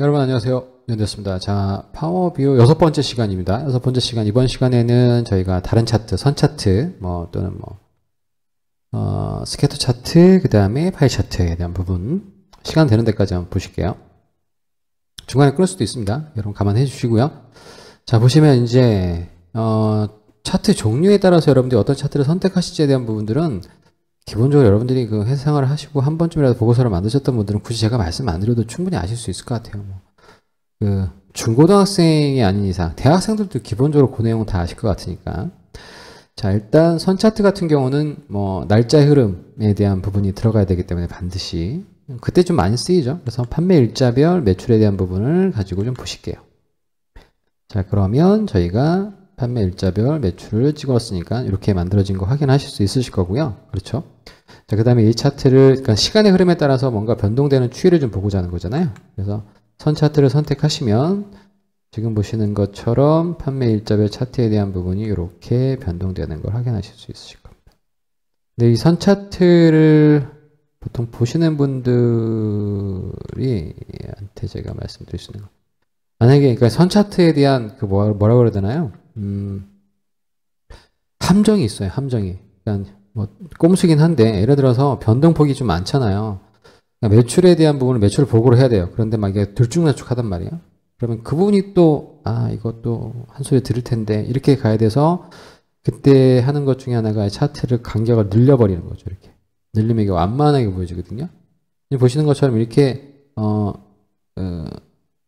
여러분 안녕하세요. 연됐습니다. 자, 파워뷰 여섯 번째 시간입니다. 여섯 번째 시간, 이번 시간에는 저희가 다른 차트, 선 차트, 또는 스캐터 차트, 그 다음에 파이 차트에 대한 부분, 시간 되는 데까지 한번 보실게요. 중간에 끊을 수도 있습니다. 여러분 감안해 주시고요. 자, 보시면 이제, 차트 종류에 따라서 여러분들이 어떤 차트를 선택하실지에 대한 부분들은 기본적으로 여러분들이 그 회사 생활을 하시고 한 번쯤이라도 보고서를 만드셨던 분들은 굳이 제가 말씀 안 드려도 충분히 아실 수 있을 것 같아요. 그 중고등학생이 아닌 이상 대학생들도 기본적으로 그 내용은 다 아실 것 같으니까. 자, 일단 선 차트 같은 경우는 날짜의 흐름에 대한 부분이 들어가야 되기 때문에 반드시 그때 좀 많이 쓰이죠. 그래서 판매 일자별 매출에 대한 부분을 가지고 좀 보실게요. 자, 그러면 저희가 판매 일자별 매출을 찍었으니까 이렇게 만들어진 거 확인하실 수 있으실 거고요. 그렇죠? 자, 그 다음에 이 차트를, 그러니까 시간의 흐름에 따라서 뭔가 변동되는 추이를 좀 보고자 하는 거잖아요. 그래서 선 차트를 선택하시면 지금 보시는 것처럼 판매 일자별 차트에 대한 부분이 이렇게 변동되는 걸 확인하실 수 있으실 겁니다. 근데 이 선 차트를 보통 보시는 분들이 한테 제가 말씀드릴 수 있는 거. 만약에, 그러니까 선 차트에 대한 뭐라고 그래야 되나요? 함정이 있어요, 함정이. 그러니까 꼼수긴 한데, 예를 들어서 변동폭이 좀 많잖아요. 그러니까 매출에 대한 부분은 매출 보고를 해야 돼요. 그런데 막 이게 들쭉날쭉 하단 말이에요. 그러면 그 부분이 또, 이것도 한 소리 들을 텐데, 이렇게 가야 돼서, 그때 하는 것 중에 하나가 차트를 간격을 늘려버리는 거죠, 이렇게. 늘리면 이게 완만하게 보여지거든요. 보시는 것처럼 이렇게,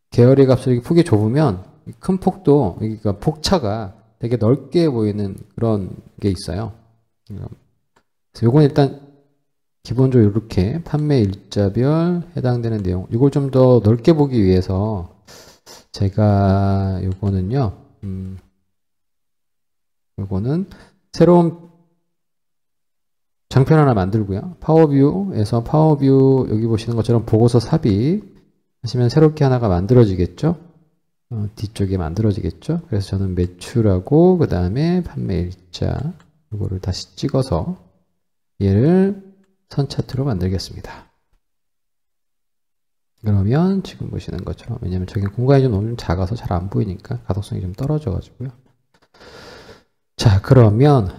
계열의 값을 이렇게 폭이 좁으면, 큰 폭도, 그러니까 폭차가 되게 넓게 보이는 그런 게 있어요. 그래서 요건 일단 기본적으로 이렇게 판매 일자별 해당되는 내용, 이걸 좀 더 넓게 보기 위해서 제가 요거는 새로운 장편 하나 만들고요. 파워뷰에서 파워뷰 여기 보시는 것처럼 보고서 삽입 하시면 새롭게 하나가 만들어지겠죠. 뒤쪽에 만들어지겠죠. 그래서 저는 매출하고 그 다음에 판매 일자 이거를 다시 찍어서 얘를 선 차트로 만들겠습니다. 그러면 지금 보시는 것처럼, 왜냐면 저기 공간이 좀 너무 작아서 잘 안 보이니까 가독성이 좀 떨어져 가지고요. 자, 그러면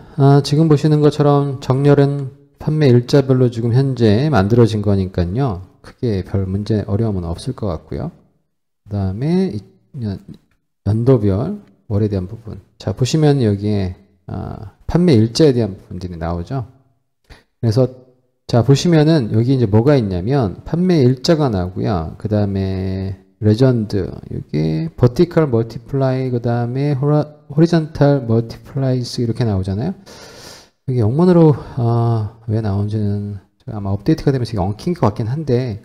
지금 보시는 것처럼 정렬은 판매 일자별로 지금 현재 만들어진 거니까요. 크게 별 문제 어려움은 없을 것 같고요. 그 다음에 연도별 월에 대한 부분. 자, 보시면 여기에 판매 일자에 대한 부분들이 나오죠. 그래서 자, 보시면은 여기 이제 뭐가 있냐면 판매 일자가 나오고요. 그 다음에 레전드, 여기 버티컬 멀티플라이, 그 다음에 호리전탈 멀티플라이스 이렇게 나오잖아요. 여기 영문으로 왜 나온지는 아마 업데이트가 되면서 이게 엉킨 것 같긴 한데,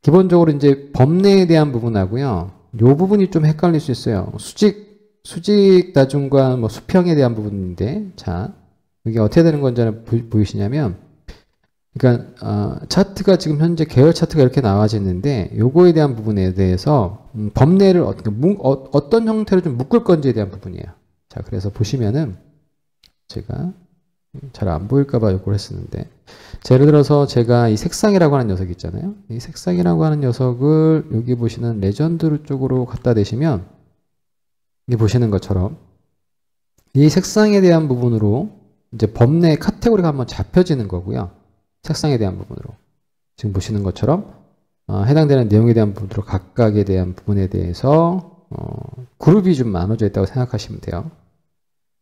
기본적으로 이제 법내에 대한 부분하고요. 요 부분이 좀 헷갈릴 수 있어요. 수직 나중과 수평에 대한 부분인데, 자, 이게 어떻게 되는 건지 보이시냐면, 그러니까 차트가 지금 현재 계열 차트가 이렇게 나와지는데, 요거에 대한 부분에 대해서 법내를 어떤 형태로 좀 묶을 건지에 대한 부분이에요. 자, 그래서 보시면은 제가 잘 안 보일까봐 요걸 했었는데, 자, 예를 들어서 제가 이 색상이라고 하는 녀석 있잖아요. 이 색상이라고 하는 녀석을 여기 보시는 레전드 쪽으로 갖다 대시면, 여기 보시는 것처럼 이 색상에 대한 부분으로 이제 법내 카테고리가 한번 잡혀지는 거고요. 색상에 대한 부분으로. 지금 보시는 것처럼 해당되는 내용에 대한 부분으로 각각에 대한 부분에 대해서 그룹이 좀 나눠져 있다고 생각하시면 돼요.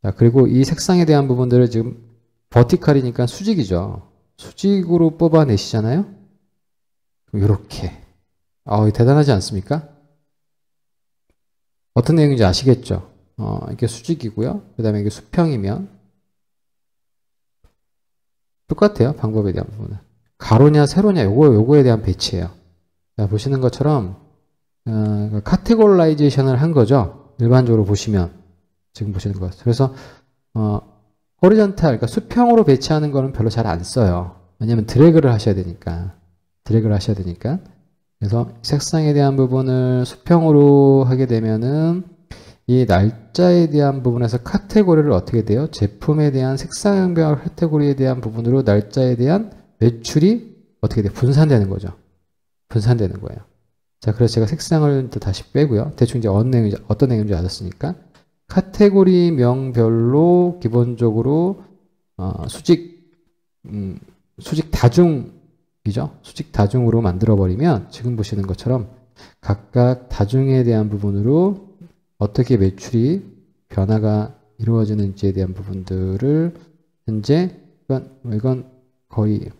자, 그리고 이 색상에 대한 부분들을 지금 버티컬이니까 수직이죠. 수직으로 뽑아내시잖아요. 이렇게. 대단하지 않습니까? 어떤 내용인지 아시겠죠? 이게 수직이고요. 그 다음에 이게 수평이면 똑같아요. 방법에 대한 부분은. 가로냐 세로냐 요거에 대한 배치예요. 자, 보시는 것처럼 카테고라이제이션을 한 거죠. 일반적으로 보시면 지금 보시는 것. 그래서 호리전탈, 그러니까 수평으로 배치하는 거는 별로 잘 안 써요. 왜냐면 드래그를 하셔야 되니까. 그래서 색상에 대한 부분을 수평으로 하게 되면은 이 날짜에 대한 부분에서 카테고리를 어떻게 돼요? 제품에 대한 색상별 카테고리에 대한 부분으로 날짜에 대한 매출이 어떻게 돼요? 분산되는 거죠. 분산되는 거예요. 자, 그래서 제가 색상을 또 다시 빼고요. 대충 이제 어떤 내용인지 알았으니까. 카테고리명별로 기본적으로 수직 다중이죠. 수직 다중으로 만들어 버리면 지금 보시는 것처럼 각각 다중에 대한 부분으로 어떻게 매출이 변화가 이루어지는지에 대한 부분들을 현재 이건 거의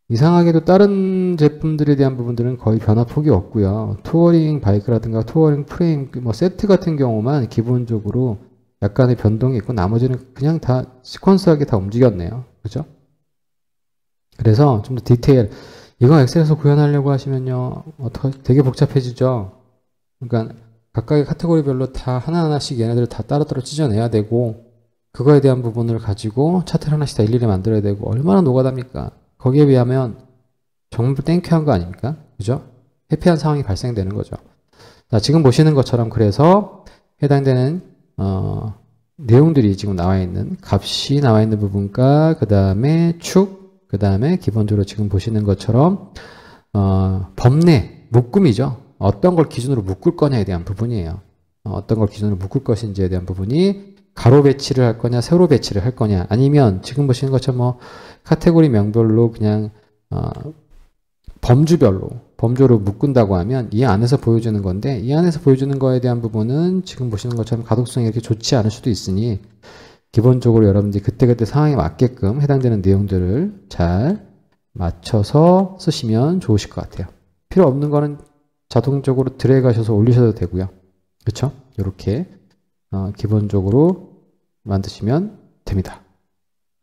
이상하게도 다른 제품들에 대한 부분들은 거의 변화폭이 없고요. 투어링 바이크라든가 투어링 프레임 뭐 세트 같은 경우만 기본적으로 약간의 변동이 있고 나머지는 그냥 다 시퀀스하게 다 움직였네요. 그죠? 그래서 좀 더 디테일 이거 엑셀에서 구현하려고 하시면요 되게 복잡해지죠. 그러니까 각각의 카테고리별로 다 하나하나씩 얘네들을 다 따로따로 찢어내야 되고 그거에 대한 부분을 가지고 차트를 하나씩 다 일일이 만들어야 되고 얼마나 노가다입니까? 거기에 비하면 정말 땡큐한 거 아닙니까? 그죠? 해피한 상황이 발생되는 거죠. 자, 지금 보시는 것처럼 그래서 해당되는 내용들이 지금 나와 있는 값이 나와 있는 부분과 그 다음에 축, 그 다음에 기본적으로 지금 보시는 것처럼 범례, 묶음이죠. 어떤 걸 기준으로 묶을 거냐에 대한 부분이에요. 어떤 걸 기준으로 묶을 것인지에 대한 부분이 가로 배치를 할 거냐, 세로 배치를 할 거냐, 아니면 지금 보시는 것처럼 뭐 카테고리 명별로 그냥 범주로 묶은다고 하면 이 안에서 보여주는 건데 이 안에서 보여주는 거에 대한 부분은 지금 보시는 것처럼 가독성이 이렇게 좋지 않을 수도 있으니 기본적으로 여러분들이 그때그때 상황에 맞게끔 해당되는 내용들을 잘 맞춰서 쓰시면 좋으실 것 같아요. 필요 없는 거는 자동적으로 드래그 하셔서 올리셔도 되고요. 그렇죠? 이렇게 기본적으로 만드시면 됩니다.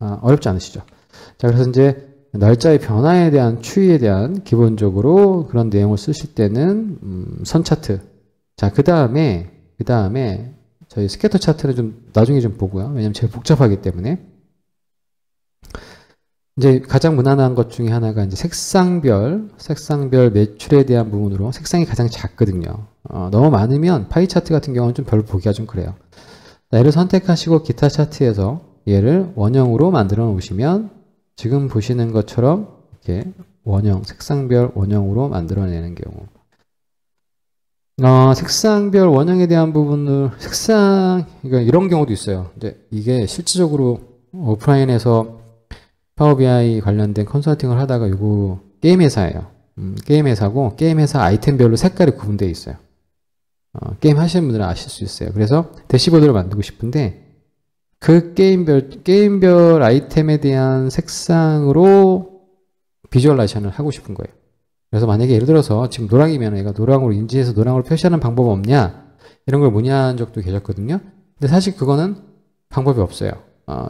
어렵지 않으시죠? 자, 그래서 이제 날짜의 변화에 대한 추이에 대한 기본적으로 그런 내용을 쓰실 때는 선 차트. 자, 그 다음에 저희 스캐터 차트는 좀 나중에 좀 보고요. 왜냐면 제일 복잡하기 때문에. 이제 가장 무난한 것 중에 하나가 이제 색상별 매출에 대한 부분으로 색상이 가장 작거든요. 너무 많으면 파이 차트 같은 경우는 좀 별로 보기가 좀 그래요. 얘를 선택하시고 기타 차트에서 얘를 원형으로 만들어 놓으시면 지금 보시는 것처럼 이렇게 색상별 원형으로 만들어내는 경우. 색상별 원형에 대한 부분을 그러니까 이런 경우도 있어요. 근데 이게 실질적으로 오프라인에서 파워 BI 관련된 컨설팅을 하다가 이거 게임 회사예요. 게임 회사고 게임 회사 아이템별로 색깔이 구분되어 있어요. 게임 하시는 분들은 아실 수 있어요. 그래서 대시보드를 만들고 싶은데 그 게임별 아이템에 대한 색상으로 비주얼라이제이션을 하고 싶은 거예요. 그래서 만약에 예를 들어서 지금 노랑이면 얘가 노랑으로 인지해서 노랑으로 표시하는 방법 없냐 이런 걸 문의한 적도 계셨거든요. 근데 사실 그거는 방법이 없어요.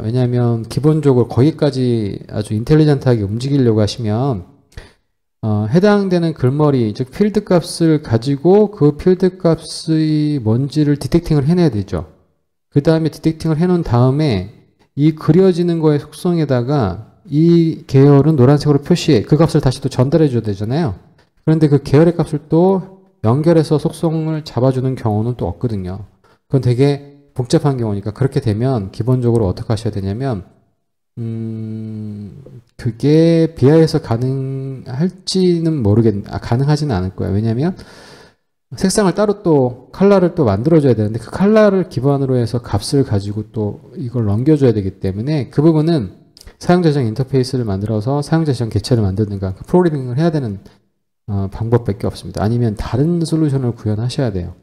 왜냐하면 기본적으로 거기까지 아주 인텔리전트하게 움직이려고 하시면 해당되는 글머리 즉 필드 값을 가지고 그 필드 값의 뭔지를 디텍팅을 해내야 되죠. 그 다음에 디텍팅을 해놓은 다음에 이 그려지는 거의 속성에다가 이 계열은 노란색으로 표시해 그 값을 다시 또 전달해 줘야 되잖아요. 그런데 그 계열의 값을 또 연결해서 속성을 잡아주는 경우는 또 없거든요. 그건 되게 복잡한 경우니까 그렇게 되면 기본적으로 어떻게 하셔야 되냐면 그게 BI에서 가능할지는 가능하지는 않을 거예요. 왜냐하면 색상을 따로 또 컬러를 또 만들어줘야 되는데 그 컬러를 기반으로 해서 값을 가지고 또 이걸 넘겨줘야 되기 때문에 그 부분은 사용자 지정 인터페이스를 만들어서 사용자 지정 객체를 만드는가 그 프로그래밍을 해야 되는 방법밖에 없습니다. 아니면 다른 솔루션을 구현하셔야 돼요.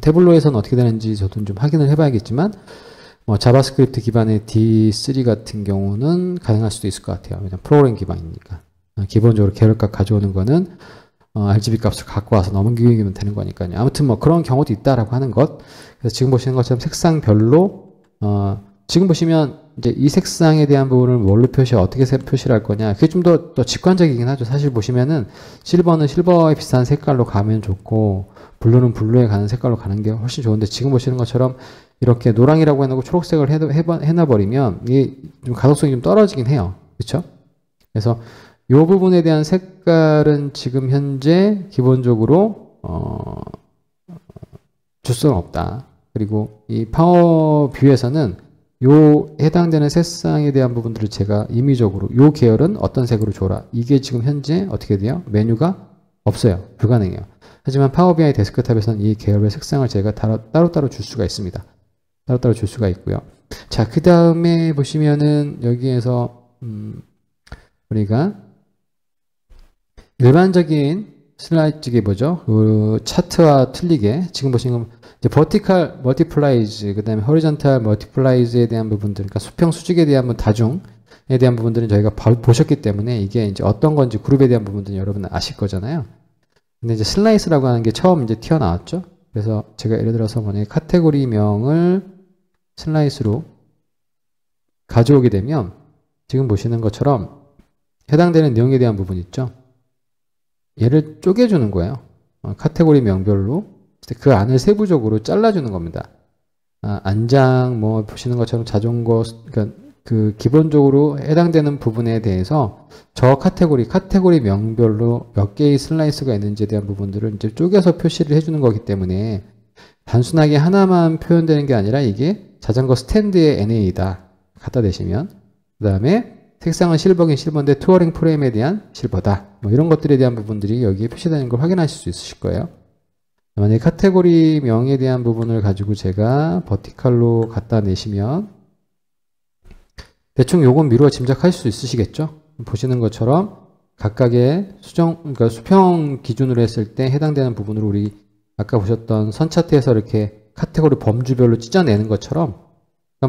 태블로에서는 어떻게 되는지 저도 좀 확인을 해봐야겠지만 자바스크립트 기반의 D3 같은 경우는 가능할 수도 있을 것 같아요. 왜냐면 프로그램 기반이니까. 기본적으로 계열값 가져오는 거는 RGB 값을 갖고 와서 넘기면 되는 거니까요. 아무튼 뭐 그런 경우도 있다라고 하는 것. 그래서 지금 보시는 것처럼 색상별로 지금 보시면 이제 이 색상에 대한 부분을 뭘로 어떻게 표시를 할 거냐. 그게 좀 더 직관적이긴 하죠. 사실 보시면은 실버는 실버에 비슷한 색깔로 가면 좋고 블루는 블루에 가는 색깔로 가는 게 훨씬 좋은데 지금 보시는 것처럼 이렇게 노랑이라고 해놓고 초록색을 해놔버리면 이게 좀 가독성이 좀 떨어지긴 해요. 그렇죠? 그래서 이 부분에 대한 색깔은 지금 현재 기본적으로 줄 수는 없다. 그리고 이 파워 뷰에서는 요 해당되는 색상에 대한 부분들을 제가 임의적으로 요 계열은 어떤 색으로 줘라. 이게 지금 현재 어떻게 돼요? 메뉴가 없어요. 불가능해요. 하지만 파워 BI 데스크탑에서는 이 계열별 색상을 제가 따로따로 줄 수가 있습니다. 따로따로 줄 수가 있고요. 자, 그 다음에 보시면은 여기에서 우리가 일반적인 슬라이드 이게 뭐죠? 그 차트와 틀리게 지금 보시는 건 이제 버티컬 멀티플라이즈, 그 다음에 호리존탈 멀티플라이즈에 대한 부분들, 그러니까 수평 수직에 대한 다중에 대한 부분들은 저희가 보셨기 때문에 이게 이제 어떤 건지 그룹에 대한 부분들은 여러분 아실 거잖아요. 근데 이제 슬라이스라고 하는 게 처음 이제 튀어나왔죠. 그래서 제가 예를 들어서 만약에 카테고리명을 슬라이스로 가져오게 되면 지금 보시는 것처럼 해당되는 내용에 대한 부분 있죠. 얘를 쪼개주는 거예요. 카테고리 명별로 그 안을 세부적으로 잘라주는 겁니다. 안장 뭐 보시는 것처럼 자전거, 그러니까 그 기본적으로 해당되는 부분에 대해서 저 카테고리 명별로 몇 개의 슬라이스가 있는지에 대한 부분들을 이제 쪼개서 표시를 해주는 거기 때문에 단순하게 하나만 표현되는 게 아니라 이게 자전거 스탠드의 NA이다 갖다 대시면, 그 다음에 색상은 실버긴 실버인데 투어링 프레임에 대한 실버다. 뭐 이런 것들에 대한 부분들이 여기에 표시되는 걸 확인하실 수 있으실 거예요. 만약에 카테고리 명에 대한 부분을 가지고 제가 버티컬로 갖다 내시면 대충 요건 미루어 짐작하실 수 있으시겠죠? 보시는 것처럼 각각의 그러니까 수평 기준으로 했을 때 해당되는 부분으로 우리 아까 보셨던 선 차트에서 이렇게 카테고리 범주별로 찢어내는 것처럼,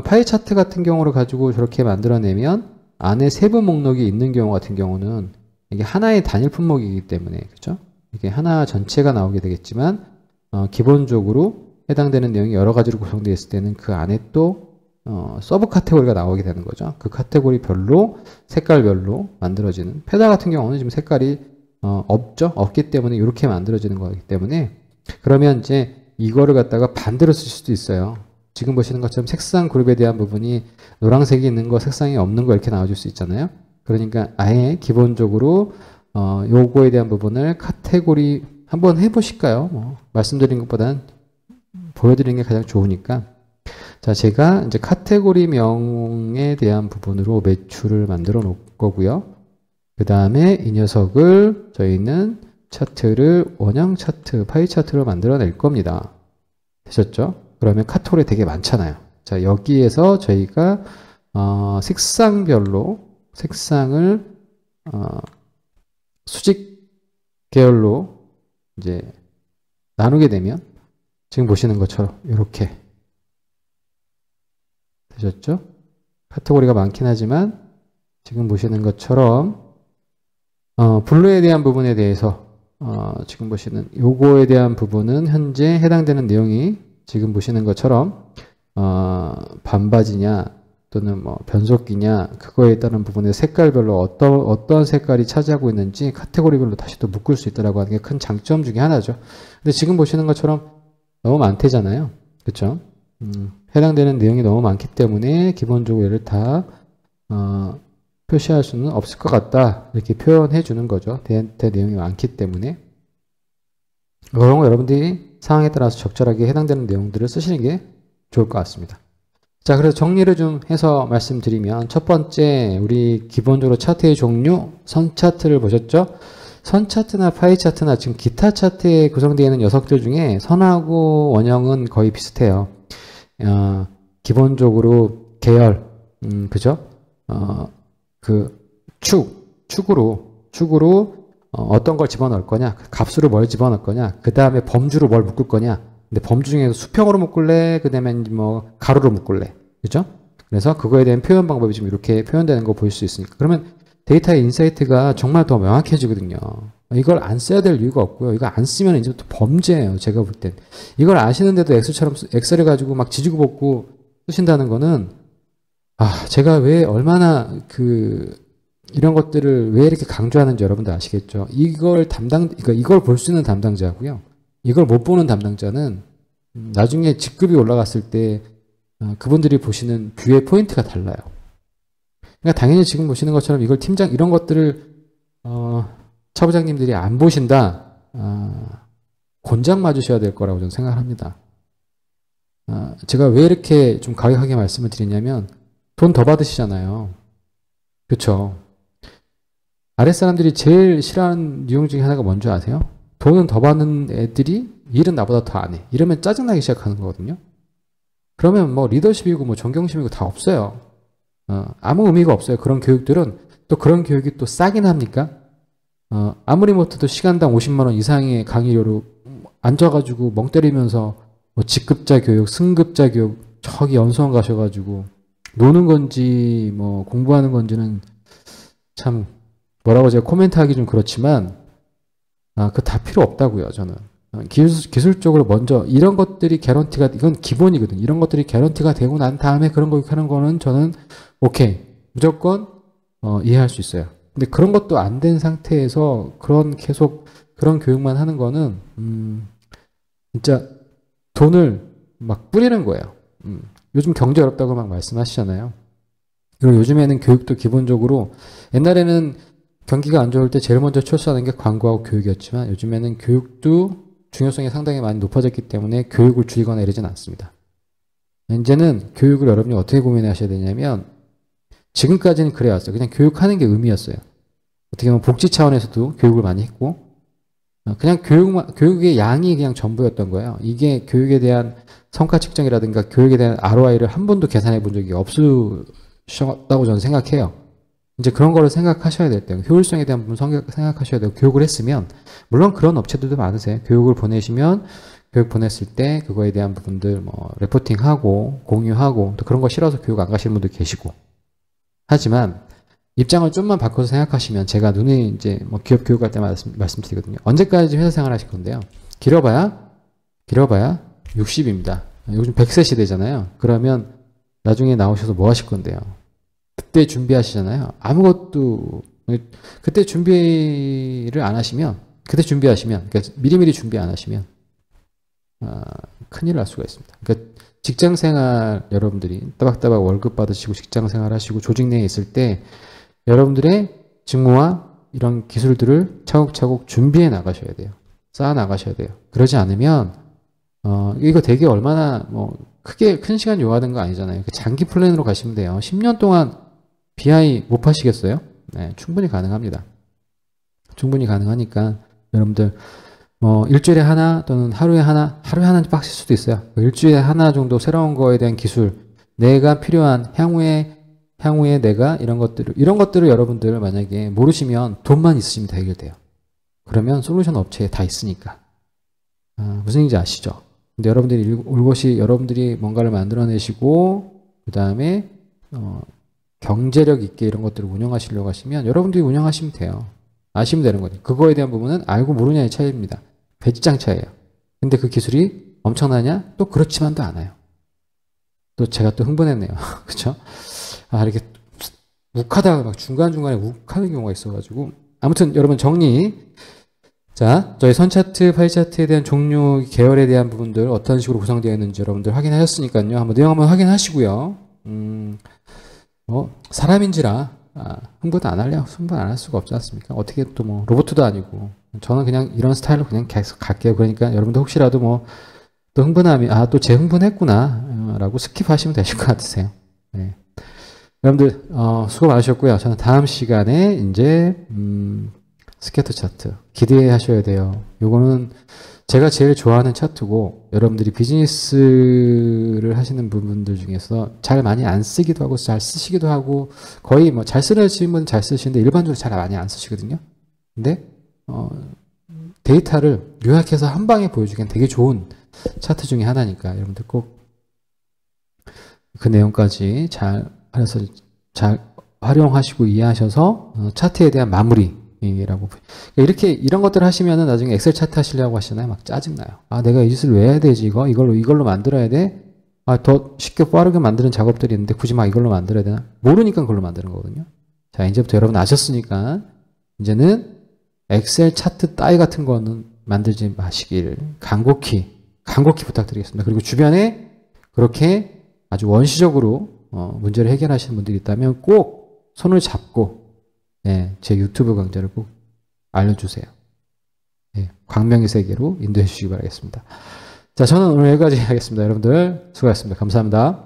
파이 차트 같은 경우를 가지고 저렇게 만들어내면 안에 세부 목록이 있는 경우 같은 경우는 이게 하나의 단일 품목이기 때문에, 그죠? 이게 하나 전체가 나오게 되겠지만, 기본적으로 해당되는 내용이 여러 가지로 구성되어 있을 때는 그 안에 또, 서브 카테고리가 나오게 되는 거죠. 그 카테고리별로, 색깔별로 만들어지는. 페다 같은 경우는 지금 색깔이, 없죠? 없기 때문에 이렇게 만들어지는 거기 때문에, 그러면 이제 이거를 갖다가 반대로 쓸 수도 있어요. 지금 보시는 것처럼 색상 그룹에 대한 부분이 노란색이 있는 거, 색상이 없는 거 이렇게 나와줄 수 있잖아요. 그러니까 아예 기본적으로 요거에 대한 부분을 카테고리 한번 해보실까요? 뭐 말씀드린 것보다는 보여드리는 게 가장 좋으니까. 자, 제가 이제 카테고리 명에 대한 부분으로 매출을 만들어 놓을 거고요. 그 다음에 이 녀석을 저희는 차트를 원형 차트, 파이 차트로 만들어낼 겁니다. 되셨죠? 그러면 카테고리 되게 많잖아요. 자, 여기에서 저희가 색상별로 색상을 수직 계열로 이제 나누게 되면 지금 보시는 것처럼 이렇게 되셨죠? 카테고리가 많긴 하지만 지금 보시는 것처럼 블루에 대한 부분에 대해서 지금 보시는 요거에 대한 부분은 현재 해당되는 내용이 지금 보시는 것처럼 반바지냐 또는 뭐 변속기냐 그거에 따른 부분의 색깔별로 어떤 색깔이 차지하고 있는지 카테고리별로 다시 또 묶을 수 있다라고 하는 게 큰 장점 중에 하나죠. 근데 지금 보시는 것처럼 너무 많대잖아요. 그렇죠? 해당되는 내용이 너무 많기 때문에 기본적으로 얘를 다 표시할 수는 없을 것 같다 이렇게 표현해 주는 거죠. 대 내용이 많기 때문에 그런 거 여러분들이 상황에 따라서 적절하게 해당되는 내용들을 쓰시는 게 좋을 것 같습니다. 자, 그래서 정리를 좀 해서 말씀드리면 첫 번째 우리 기본적으로 차트의 종류 선 차트를 보셨죠? 선 차트나 파이 차트나 지금 기타 차트에 구성되어 있는 녀석들 중에 선하고 원형은 거의 비슷해요. 기본적으로 계열, 그죠? 축으로 어떤 걸 집어넣을 거냐, 값으로 뭘 집어넣을 거냐, 그 다음에 범주로 뭘 묶을 거냐. 근데 범주 중에서 수평으로 묶을래, 그 다음에 뭐 가로로 묶을래, 그죠? 그래서 그거에 대한 표현 방법이 지금 이렇게 표현되는 거 보일 수 있으니까. 그러면 데이터의 인사이트가 정말 더 명확해지거든요. 이걸 안 써야 될 이유가 없고요. 이거 안 쓰면 이제부터 범죄예요. 제가 볼 땐. 이걸 아시는데도 엑셀을 가지고 막 지지고 볶고 쓰신다는 거는 제가 왜 얼마나 이런 것들을 왜 이렇게 강조하는지 여러분들 아시겠죠? 그러니까 이걸 볼 수 있는 담당자고요. 이걸 못 보는 담당자는 나중에 직급이 올라갔을 때 그분들이 보시는 뷰의 포인트가 달라요. 그러니까 당연히 지금 보시는 것처럼 이걸 이런 것들을 차부장님들이 안 보신다. 곤장 맞으셔야 될 거라고 저는 생각합니다. 제가 왜 이렇게 좀 가격하게 말씀을 드리냐면 돈 더 받으시잖아요. 그렇죠? 아랫사람들이 제일 싫어하는 유형 중에 하나가 뭔지 아세요? 돈은 더 받는 애들이 일은 나보다 더 안 해. 이러면 짜증나기 시작하는 거거든요. 그러면 뭐 리더십이고 뭐 존경심이고 다 없어요. 아무 의미가 없어요. 그런 교육들은. 또 그런 교육이 또 싸긴 합니까? 아무리 못해도 시간당 50만 원 이상의 강의료로 앉아가지고 멍 때리면서 뭐 직급자 교육, 승급자 교육, 저기 연수원 가셔가지고 노는 건지 뭐 공부하는 건지는 참 뭐라고 제가 코멘트하기 좀 그렇지만 그거 다 필요 없다고요. 저는 기술적으로 먼저 이런 것들이 개런티가 이건 기본이거든요. 이런 것들이 개런티가 되고 난 다음에 그런 거 하는 거는 저는 오케이 무조건 이해할 수 있어요. 근데 그런 것도 안 된 상태에서 계속 그런 교육만 하는 거는 진짜 돈을 막 뿌리는 거예요. 요즘 경제 어렵다고 막 말씀하시잖아요. 그리고 요즘에는 교육도 기본적으로 옛날에는 경기가 안 좋을 때 제일 먼저 철수하는 게 광고하고 교육이었지만 요즘에는 교육도 중요성이 상당히 많이 높아졌기 때문에 교육을 줄이거나 이러진 않습니다. 이제는 교육을 여러분이 어떻게 고민하셔야 되냐면 지금까지는 그래왔어요. 그냥 교육하는 게 의미였어요. 어떻게 보면 복지 차원에서도 교육을 많이 했고 그냥 교육의 양이 그냥 전부였던 거예요. 이게 교육에 대한 성과 측정이라든가 교육에 대한 ROI를 한 번도 계산해 본 적이 없으셨다고 저는 생각해요. 이제 그런 거를 생각하셔야 될 때요. 효율성에 대한 부분 생각하셔야 되고 교육을 했으면 물론 그런 업체들도 많으세요. 교육을 보내시면 교육 보냈을 때 그거에 대한 부분들 뭐 레포팅하고 공유하고 또 그런 거 싫어서 교육 안 가시는 분도 계시고 하지만 입장을 좀만 바꿔서 생각하시면 제가 눈에 이제 뭐 기업 교육할 때 말씀드리거든요. 언제까지 회사 생활 하실 건데요? 길어봐야 60입니다. 요즘 100세 시대잖아요. 그러면 나중에 나오셔서 뭐 하실 건데요? 그때 준비하시잖아요. 아무것도 그때 준비를 안 하시면 그때 준비하시면 그러니까 미리미리 준비 안 하시면 큰일 날 수가 있습니다. 그러니까 직장생활 여러분들이 따박따박 월급 받으시고 직장생활 하시고 조직 내에 있을 때 여러분들의 직무와 이런 기술들을 차곡차곡 준비해 나가셔야 돼요. 쌓아 나가셔야 돼요. 그러지 않으면 이거 되게 얼마나 뭐 크게 큰 시간 요하는 거 아니잖아요. 장기 플랜으로 가시면 돼요. 10년 동안 BI 못 파시겠어요? 네, 충분히 가능합니다. 충분히 가능하니까 여러분들 일주일에 하나 또는 하루에 하나는 빡칠 수도 있어요. 일주일에 하나 정도 새로운 거에 대한 기술, 내가 필요한 향후에 내가 이런 것들을 여러분들 만약에 모르시면 돈만 있으시면 다 해결돼요. 그러면 솔루션 업체에 다 있으니까. 무슨 얘기인지 아시죠? 근데 여러분들이 뭔가를 만들어내시고 그 다음에 경제력 있게 이런 것들을 운영하시려고 하시면 여러분들이 운영하시면 돼요. 아시면 되는 거죠. 그거에 대한 부분은 알고 모르냐의 차이입니다. 배지장 차이예요. 근데 그 기술이 엄청나냐? 또 그렇지만도 않아요. 또 제가 또 흥분했네요. 그렇죠? 이렇게 욱하다가 막 중간중간에 욱하는 경우가 있어가지고 아무튼 여러분 정리. 자, 저희 선 차트, 파이 차트에 대한 종류, 계열에 대한 부분들 어떤 식으로 구성되어 있는지 여러분들 확인하셨으니까요. 내용 한번 확인하시고요. 사람인지라 흥분 안 할 수가 없지 않습니까? 어떻게 또 뭐 로봇도 아니고 저는 그냥 이런 스타일로 그냥 계속 갈게요. 그러니까 여러분들 혹시라도 뭐 또 흥분하면 또 제 흥분했구나 라고 스킵하시면 되실 것 같으세요. 네. 여러분들 수고 많으셨고요. 저는 다음 시간에 이제 스캐터 차트 기대하셔야 돼요. 요거는 제가 제일 좋아하는 차트고 여러분들이 비즈니스를 하시는 부분들 중에서 잘 많이 안 쓰기도 하고 잘 쓰시기도 하고 거의 뭐 잘 쓰는 분은 잘 쓰시는데 일반적으로 잘 많이 안 쓰시거든요. 근데 데이터를 요약해서 한 방에 보여주기엔 되게 좋은 차트 중에 하나니까 여러분들 꼭 그 내용까지 잘 활용하시고 이해하셔서 차트에 대한 마무리라고 이렇게 이런 것들 하시면은 나중에 엑셀 차트 하시려고 하시잖아요. 막 짜증나요. 내가 이 짓을 왜 해야 되지? 이걸로 만들어야 돼? 더 쉽게 빠르게 만드는 작업들이 있는데 굳이 막 이걸로 만들어야 되나? 모르니까 그걸로 만드는 거거든요. 자, 이제부터 여러분 아셨으니까 이제는 엑셀 차트 따위 같은 거는 만들지 마시길 간곡히 부탁드리겠습니다. 그리고 주변에 그렇게 아주 원시적으로 문제를 해결하시는 분들이 있다면 꼭 손을 잡고 제 유튜브 강좌를 꼭 알려주세요. 광명의 세계로 인도해 주시기 바라겠습니다. 자, 저는 오늘 여기까지 하겠습니다. 여러분들 수고하셨습니다. 감사합니다.